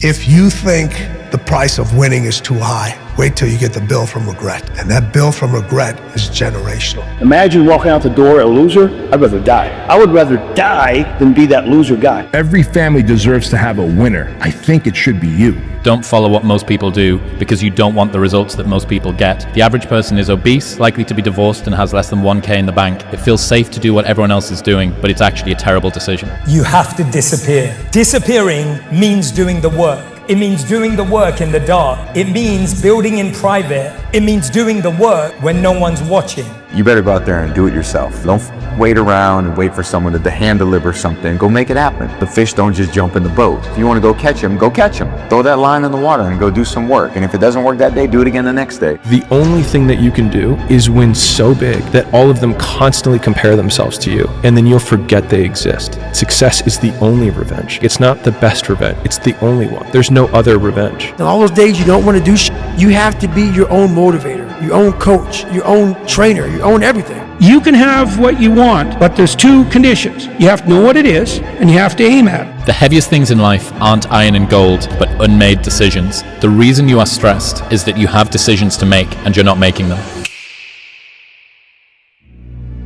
If you think the price of winning is too high, wait till you get the bill from regret. And that bill from regret is generational. Imagine walking out the door a loser. I'd rather die. I would rather die than be that loser guy. Every family deserves to have a winner. I think it should be you. Don't follow what most people do because you don't want the results that most people get. The average person is obese, likely to be divorced, and has less than 1K in the bank. It feels safe to do what everyone else is doing, but it's actually a terrible decision. You have to disappear. Disappearing means doing the work. It means doing the work in the dark. It means building in private. It means doing the work when no one's watching. You better go out there and do it yourself. Don't wait around and wait for someone to hand deliver something. Go make it happen. The fish don't just jump in the boat. If you want to go catch them, go catch them. Throw that line in the water and go do some work. And if it doesn't work that day, do it again the next day. The only thing that you can do is win so big that all of them constantly compare themselves to you, and then you'll forget they exist. Success is the only revenge. It's not the best revenge. It's the only one. There's no other revenge. And all those days you don't want to do shit, you have to be your own motivator, your own coach, your own trainer, your own everything. You can have what you want, but there's two conditions. You have to know what it is, and you have to aim at it. The heaviest things in life aren't iron and gold, but unmade decisions. The reason you are stressed is that you have decisions to make and you're not making them.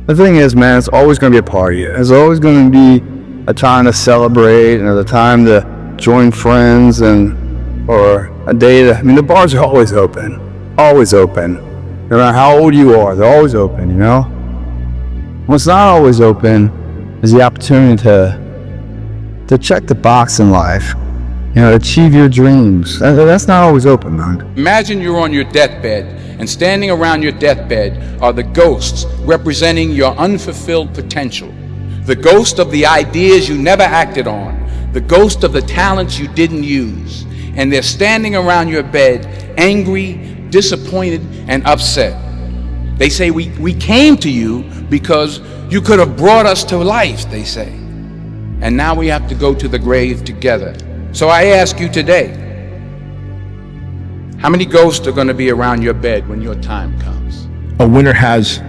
The thing is, man, it's always going to be a party. There's always going to be a time to celebrate and a time to join friends or a day to, the bars are always open. Always open. No matter how old you are, they're always open, you know? What's not always open is the opportunity to check the box in life, to achieve your dreams. That's not always open, man. Imagine you're on your deathbed, and standing around your deathbed are the ghosts representing your unfulfilled potential. The ghost of the ideas you never acted on, the ghost of the talents you didn't use. And they're standing around your bed, angry, disappointed, and upset. They say, we came to you because you could have brought us to life, they say. And now we have to go to the grave together. So I ask you today, how many ghosts are going to be around your bed when your time comes? A winner has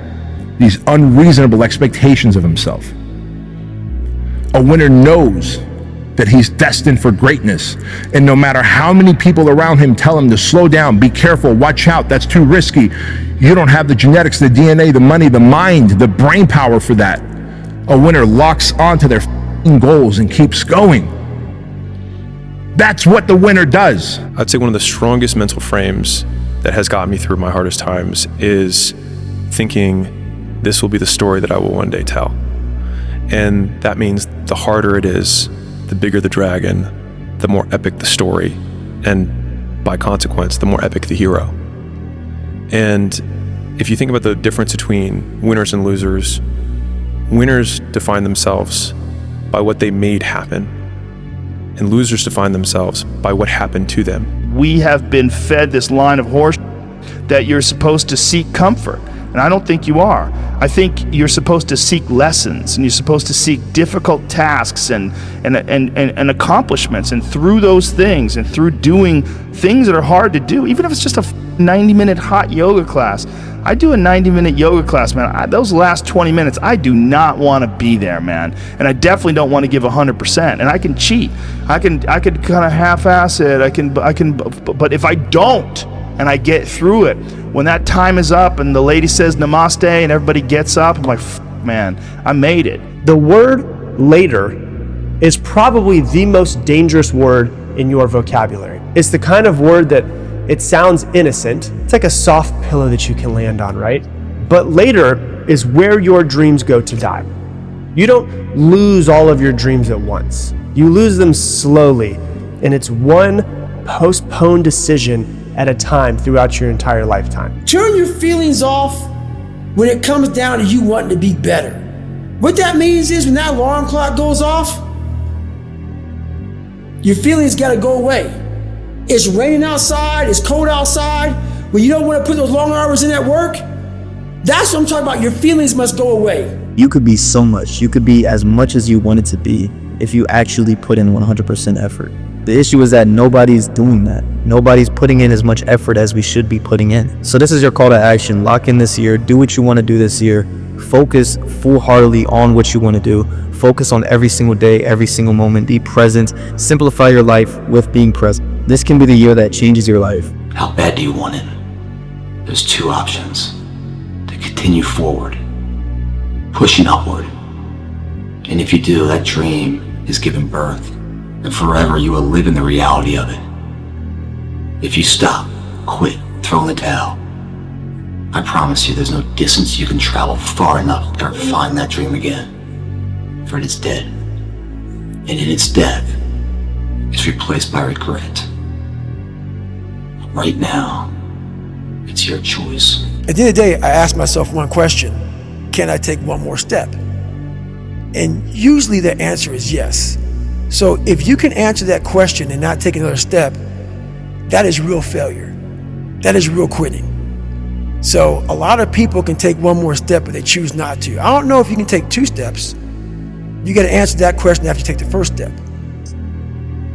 these unreasonable expectations of himself. A winner knows that he's destined for greatness. And no matter how many people around him tell him to slow down, be careful, watch out, that's too risky. You don't have the genetics, the DNA, the money, the mind, the brain power for that. A winner locks onto their goals and keeps going. That's what the winner does. I'd say one of the strongest mental frames that has gotten me through my hardest times is thinking this will be the story that I will one day tell. And that means the harder it is, the bigger the dragon, the more epic the story, and by consequence, the more epic the hero. And if you think about the difference between winners and losers, winners define themselves by what they made happen, and losers define themselves by what happened to them. We have been fed this line of horse that you're supposed to seek comfort. And I don't think you are. I think you're supposed to seek lessons, and you're supposed to seek difficult tasks and accomplishments. And through those things, and through doing things that are hard to do, even if it's just a 90-minute hot yoga class. I do a 90-minute yoga class, man. Those last 20 minutes, I do not want to be there, man. And I definitely don't want to give 100%. And I can cheat. I can kind of half-ass it. But if I don't, and I get through it, when that time is up and the lady says namaste and everybody gets up, I'm like, man, I made it. The word later is probably the most dangerous word in your vocabulary. It's the kind of word that it sounds innocent. It's like a soft pillow that you can land on, right? But later is where your dreams go to die. You don't lose all of your dreams at once. You lose them slowly, and it's one postponed decision at a time throughout your entire lifetime. Turn your feelings off when it comes down to you wanting to be better. What that means is when that alarm clock goes off, your feelings gotta go away. It's raining outside, it's cold outside, when you don't wanna put those long hours in at work, that's what I'm talking about. Your feelings must go away. You could be so much. You could be as much as you wanted to be if you actually put in 100% effort. The issue is that nobody's doing that. Nobody's putting in as much effort as we should be putting in. So this is your call to action. Lock in this year. Do what you want to do this year. Focus full-heartedly on what you want to do. Focus on every single day, every single moment. Be present. Simplify your life with being present. This can be the year that changes your life. How bad do you want it? There's two options. To continue forward, pushing upward. And if you do, that dream is given birth, and forever you will live in the reality of it. If you stop, quit, throw in the towel, I promise you there's no distance you can travel far enough to ever find that dream again. For it is dead. And in its death, it's replaced by regret. Right now, it's your choice. At the end of the day, I ask myself one question: can I take one more step? And usually the answer is yes. So if you can answer that question and not take another step, that is real failure. That is real quitting. So a lot of people can take one more step, but they choose not to. I don't know if you can take two steps. You got to answer that question after you take the first step.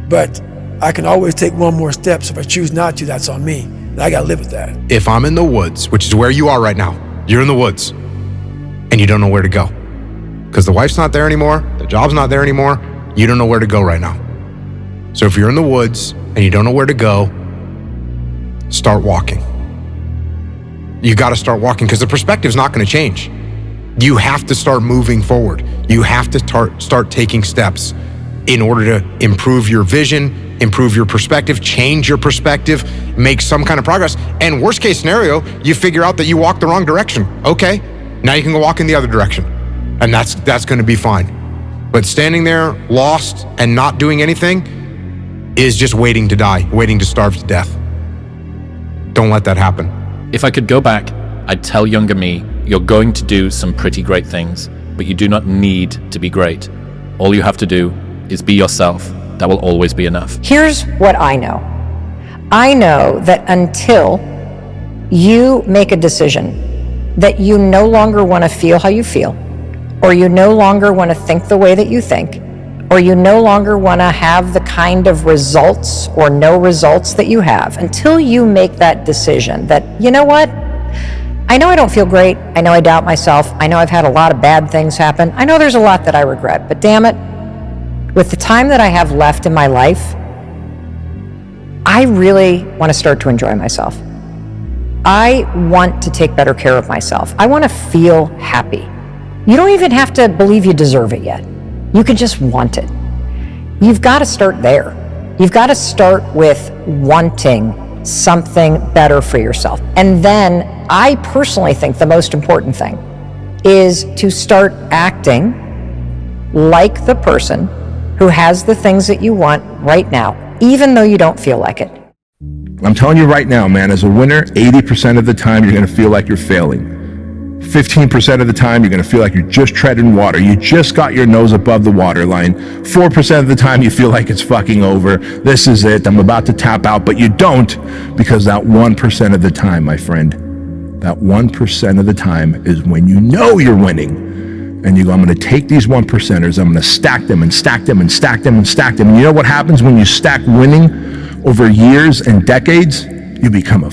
But I can always take one more step, so if I choose not to, that's on me. And I got to live with that. If I'm in the woods, which is where you are right now, you're in the woods, and you don't know where to go. Because the wife's not there anymore, the job's not there anymore, you don't know where to go right now. So if you're in the woods and you don't know where to go, start walking. You got to start walking because the perspective's not going to change. You have to start moving forward. You have to start taking steps in order to improve your vision, improve your perspective, change your perspective, make some kind of progress. And worst case scenario, you figure out that you walked the wrong direction. Okay, now you can go walk in the other direction. And that's going to be fine. But standing there lost and not doing anything is just waiting to die, waiting to starve to death. Don't let that happen. If I could go back, I'd tell younger me, you're going to do some pretty great things, but you do not need to be great. All you have to do is be yourself. That will always be enough. Here's what I know. I know that until you make a decision that you no longer want to feel how you feel, or you no longer want to think the way that you think, or you no longer want to have the kind of results or no results that you have, until you make that decision that, you know what, I know I don't feel great, I know I doubt myself, I know I've had a lot of bad things happen, I know there's a lot that I regret, but damn it, with the time that I have left in my life, I really want to start to enjoy myself. I want to take better care of myself. I want to feel happy. You don't even have to believe you deserve it yet. You can just want it. You've got to start there. You've got to start with wanting something better for yourself. And then I personally think the most important thing is to start acting like the person who has the things that you want right now, even though you don't feel like it. I'm telling you right now, man, as a winner, 80% of the time you're going to feel like you're failing. 15% of the time you're going to feel like you're just treading water. You just got your nose above the waterline. 4% of the time you feel like it's fucking over. This is it. I'm about to tap out, but you don't, because that 1% of the time, my friend, that 1% of the time is when you know you're winning. And you go, I'm going to take these 1%ers, I'm going to stack them and stack them and stack them and stack them. And you know what happens when you stack winning over years and decades? You become a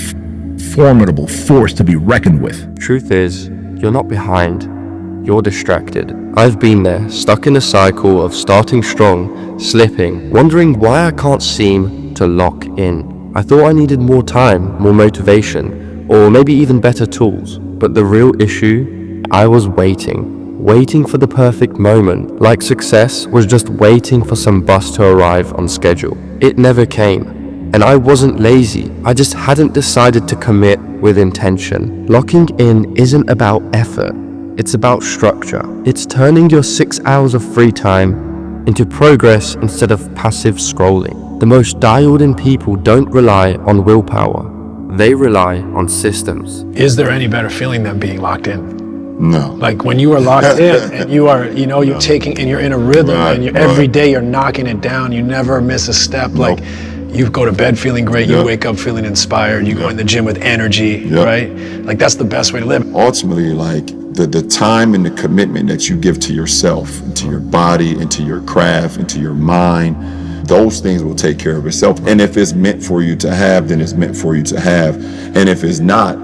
formidable force to be reckoned with. Truth is, you're not behind, you're distracted. I've been there, stuck in a cycle of starting strong, slipping, wondering why I can't seem to lock in. I thought I needed more time, more motivation, or maybe even better tools. But the real issue, I was waiting for the perfect moment, like success was just waiting for some bus to arrive on schedule. It never came, and I wasn't lazy, I just hadn't decided to commit with intention. Locking in isn't about effort, it's about structure. It's turning your 6 hours of free time into progress instead of passive scrolling. The most dialed in people don't rely on willpower, they rely on systems. Is there any better feeling than being locked in? No. Like when you are locked in and you are, you know, you're taking and you're in a rhythm and you're, every day you're knocking it down, you never miss a step. Like you go to bed feeling great, you wake up feeling inspired, you go in the gym with energy, right? Like that's the best way to live. Ultimately, like the time and the commitment that you give to yourself, to your body, and to your craft, and to your mind, those things will take care of itself. And if it's meant for you to have, then it's meant for you to have. And if it's not,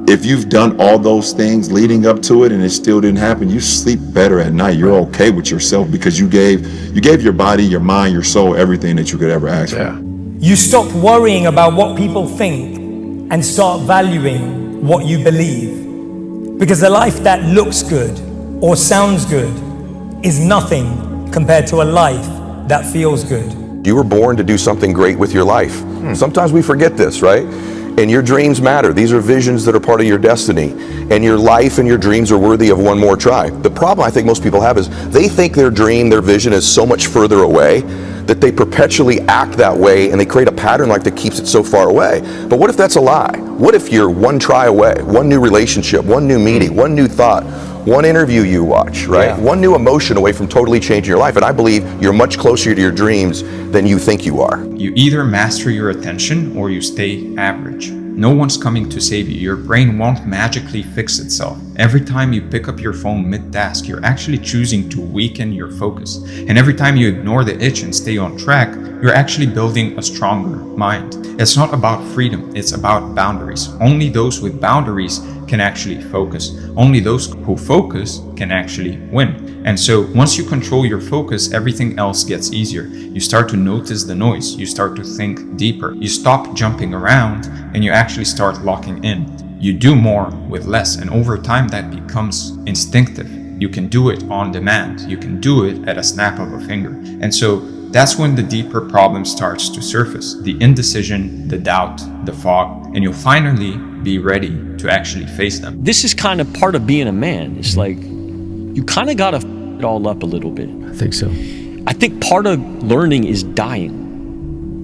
If you've done all those things leading up to it and it still didn't happen, you sleep better at night. You're okay with yourself because you gave your body, your mind, your soul, everything that you could ever ask for. You stop worrying about what people think and start valuing what you believe. Because a life that looks good or sounds good is nothing compared to a life that feels good. You were born to do something great with your life. Sometimes we forget this, right? And your dreams matter. These are visions that are part of your destiny. And your life and your dreams are worthy of one more try. The problem I think most people have is they think their dream, their vision is so much further away that they perpetually act that way and they create a pattern like that keeps it so far away. But what if that's a lie? What if you're one try away, one new relationship, one new meeting, one new thought, one interview you watch, right? One new emotion away from totally changing your life. And I believe you're much closer to your dreams than you think you are. You either master your attention or you stay average. No one's coming to save you. Your brain won't magically fix itself. Every time you pick up your phone mid-task, you're actually choosing to weaken your focus. And every time you ignore the itch and stay on track, you're actually building a stronger mind. It's not about freedom, it's about boundaries. Only those with boundaries can actually focus. Only those who focus can actually win. And so once you control your focus, everything else gets easier. You start to notice the noise. You start to think deeper. You stop jumping around and you actually start locking in. You do more with less, and over time that becomes instinctive. You can do it on demand. You can do it at a snap of a finger. And so that's when the deeper problem starts to surface. The indecision, the doubt, the fog, and you'll finally be ready to actually face them. This is kind of part of being a man. It's like, you kind of got to f it all up a little bit. I think so. I think part of learning is dying.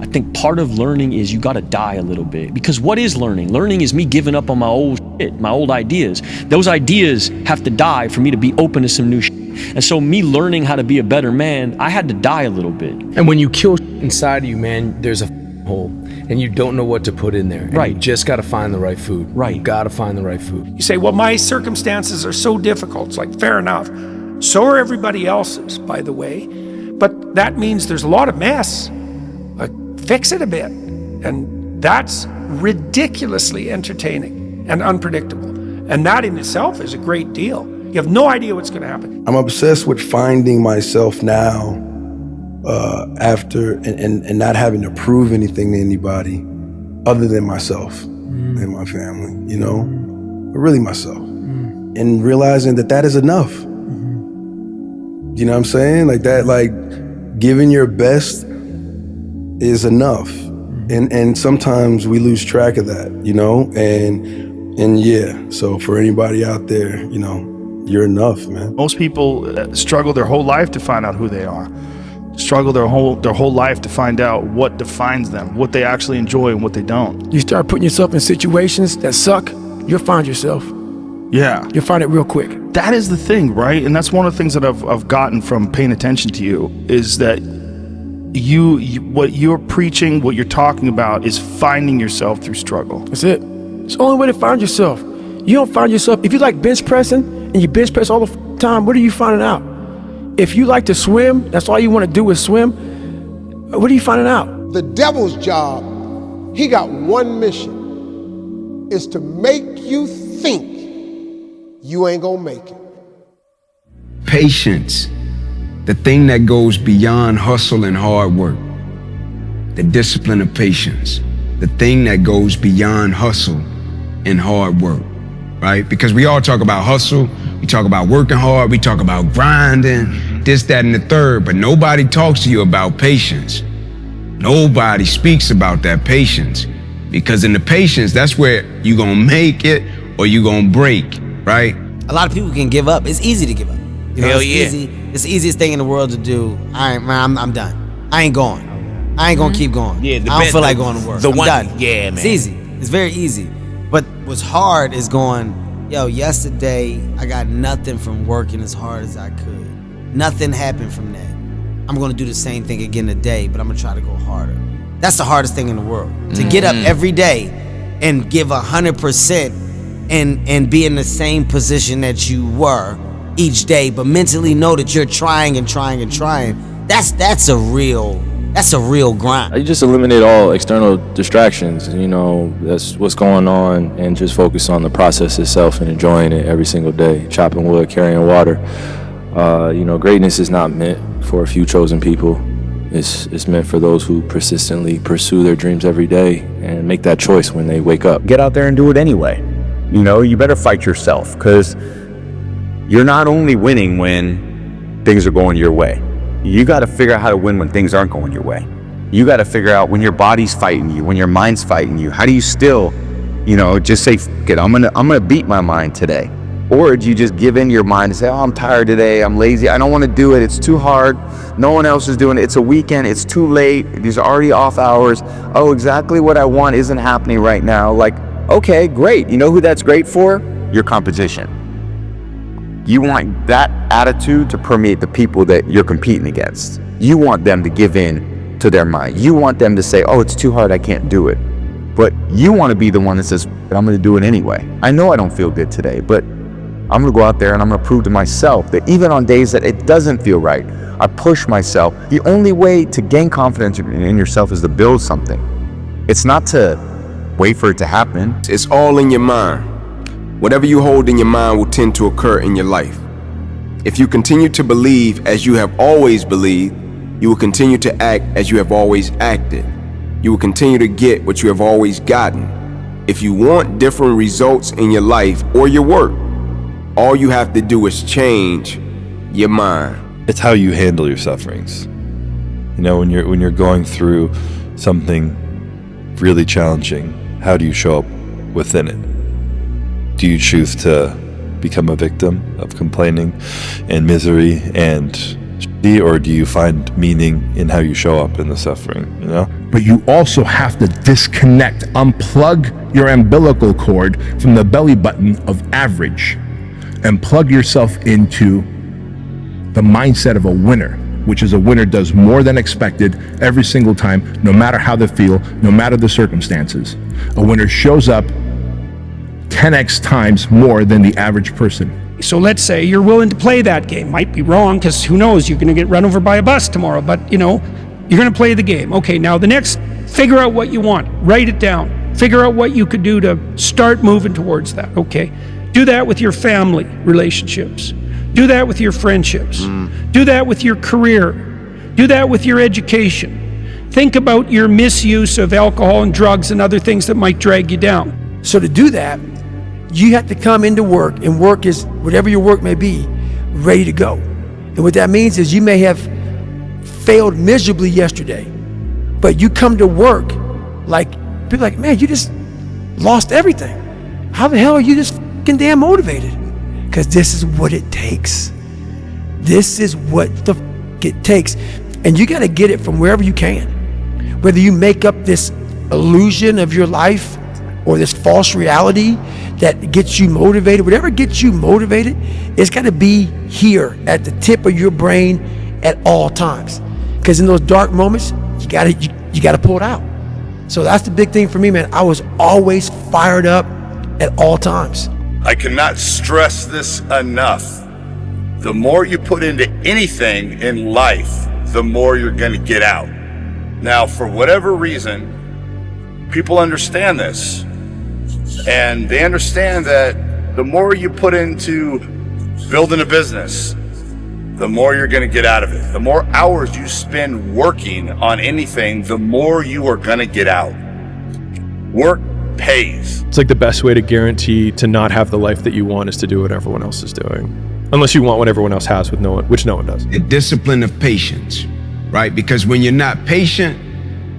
I think part of learning is you got to die a little bit. Because what is learning? Learning is me giving up on my old shit, my old ideas. Those ideas have to die for me to be open to some new shit. And so me learning how to be a better man, I had to die a little bit. And when you kill inside of you, man, there's a hole and you don't know what to put in there. Right. You just got to find the right food. Right. You got to find the right food. You say, well, my circumstances are so difficult. It's like, fair enough. So are everybody else's, by the way. But that means there's a lot of mess. Like, fix it a bit. And that's ridiculously entertaining and unpredictable. And that in itself is a great deal. You have no idea what's going to happen. I'm obsessed with finding myself now after and not having to prove anything to anybody other than myself and my family, you know, but really myself. And realizing that that is enough. You know what I'm saying? Like that, like giving your best is enough. And sometimes we lose track of that, you know, and yeah, so for anybody out there, you know, you're enough, man. Most people struggle their whole life to find out who they are. Struggle their whole life to find out what defines them, what they actually enjoy and what they don't. You start putting yourself in situations that suck, you'll find yourself. Yeah. You'll find it real quick. That is the thing, right? And that's one of the things that I've gotten from paying attention to you is that you what you're preaching, what you're talking about is finding yourself through struggle. That's it. It's the only way to find yourself. You don't find yourself, if you like bench pressing and you bench press all the time, what are you finding out? If you like to swim, that's all you want to do is swim, what are you finding out? The devil's job, he got one mission, is to make you think you ain't gonna make it. Patience, the thing that goes beyond hustle and hard work. The discipline of patience, the thing that goes beyond hustle and hard work, right? Because we all talk about hustle, we talk about working hard, we talk about grinding, this, that, and the third, but nobody talks to you about patience. Nobody speaks about that patience. Because in the patience, that's where you're gonna make it or you're gonna break, right? A lot of people can give up. It's easy to give up. You know, Hell it's yeah. easy. It's the easiest thing in the world to do. I'm done. I ain't going. I ain't gonna keep going. Yeah, I don't feel like going to work. The I'm one, done. yeah, man. It's easy. It's very easy. But what's hard is going, yo, yesterday I got nothing from working as hard as I could. Nothing happened from that. I'm gonna do the same thing again today, but I'm gonna try to go harder. That's the hardest thing in the world. To get up every day and give 100% and be in the same position that you were each day, but mentally know that you're trying and trying and trying. That's a real That's a real grind. You just eliminate all external distractions, you know, that's what's going on, and just focus on the process itself and enjoying it every single day. Chopping wood, carrying water. You know, greatness is not meant for a few chosen people. It's meant for those who persistently pursue their dreams every day and make that choice when they wake up. Get out there and do it anyway. You know, you better fight yourself, because you're not only winning when things are going your way. You got to figure out how to win when things aren't going your way. You got to figure out when your body's fighting you, when your mind's fighting you. How do you still, you know, just say, F it, I'm gonna beat my mind today? Or do you just give in your mind and say, oh, I'm tired today, I'm lazy, I don't want to do it, it's too hard, no one else is doing it, it's a weekend, it's too late, these are already off hours, oh, exactly what I want isn't happening right now. Like, okay, great. You know who that's great for? Your competition. You want that attitude to permeate the people that you're competing against. You want them to give in to their mind. You want them to say, oh, it's too hard, I can't do it. But you want to be the one that says, I'm going to do it anyway. I know I don't feel good today, but I'm going to go out there and I'm going to prove to myself that even on days that it doesn't feel right, I push myself. The only way to gain confidence in yourself is to build something. It's not to wait for it to happen. It's all in your mind. Whatever you hold in your mind will tend to occur in your life. If you continue to believe as you have always believed, you will continue to act as you have always acted. You will continue to get what you have always gotten. If you want different results in your life or your work, all you have to do is change your mind. It's how you handle your sufferings. You know, when you're going through something really challenging, how do you show up within it? Do you choose to become a victim of complaining and misery and shitty, or do you find meaning in how you show up in the suffering, you know? But you also have to disconnect, unplug your umbilical cord from the belly button of average and plug yourself into the mindset of a winner, which is a winner does more than expected every single time, no matter how they feel, no matter the circumstances. A winner shows up 10x times more than the average person. So let's say you're willing to play that game. Might be wrong, because who knows, you're going to get run over by a bus tomorrow, but you know, you're going to play the game. Okay, now the next, figure out what you want, write it down, figure out what you could do to start moving towards that. Okay, do that with your family relationships, do that with your friendships, do that with your career, do that with your education. Think about your misuse of alcohol and drugs and other things that might drag you down. So to do that, you have to come into work, and work is, whatever your work may be, ready to go. And what that means is you may have failed miserably yesterday, but you come to work like, people are like, man, you just lost everything. How the hell are you this fucking damn motivated? Because this is what it takes. This is what the fuck it takes. And you got to get it from wherever you can. Whether you make up this illusion of your life or this false reality that gets you motivated, whatever gets you motivated, it's got to be here at the tip of your brain at all times. Because in those dark moments, you got to pull it out. So that's the big thing for me, man. I was always fired up at all times. I cannot stress this enough. The more you put into anything in life, the more you're going to get out. Now, for whatever reason, people understand this. And they understand that the more you put into building a business, the more you're going to get out of it. The more hours you spend working on anything, the more you are going to get out. Work pays. It's like the best way to guarantee to not have the life that you want is to do what everyone else is doing. Unless you want what everyone else has, with no one, which no one does. The discipline of patience, right? Because when you're not patient,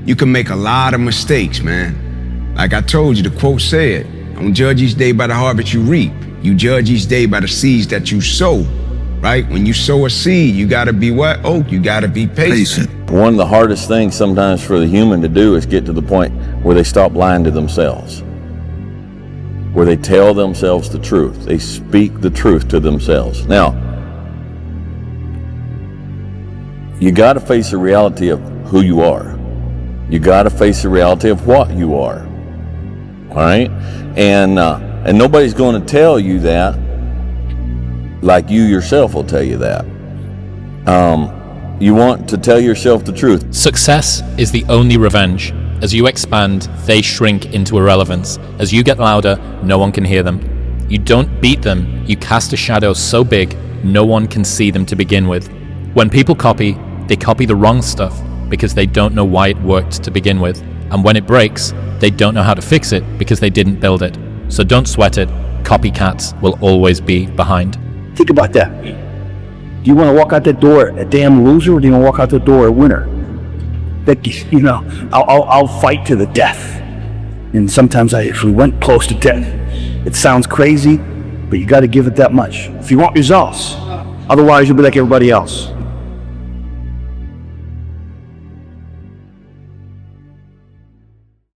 you can make a lot of mistakes, man. Like I told you, the quote said, don't judge each day by the harvest you reap. You judge each day by the seeds that you sow, right? When you sow a seed, you gotta be what? Oh, you gotta be patient. One of the hardest things sometimes for the human to do is get to the point where they stop lying to themselves, where they tell themselves the truth. They speak the truth to themselves. Now, you gotta face the reality of who you are. You gotta face the reality of what you are. All right, and nobody's going to tell you that like you yourself will tell you that. You want to tell yourself the truth. Success is the only revenge. As you expand, they shrink into irrelevance. As you get louder, no one can hear them. You don't beat them, you cast a shadow so big, no one can see them to begin with. When people copy, they copy the wrong stuff because they don't know why it worked to begin with. And when it breaks, they don't know how to fix it because they didn't build it. So don't sweat it. Copycats will always be behind. Think about that. Do you want to walk out that door a damn loser, or do you want to walk out the door a winner? That, you know, I'll fight to the death. And sometimes if we went close to death, it sounds crazy, but you got to give it that much if you want results. Otherwise, you'll be like everybody else.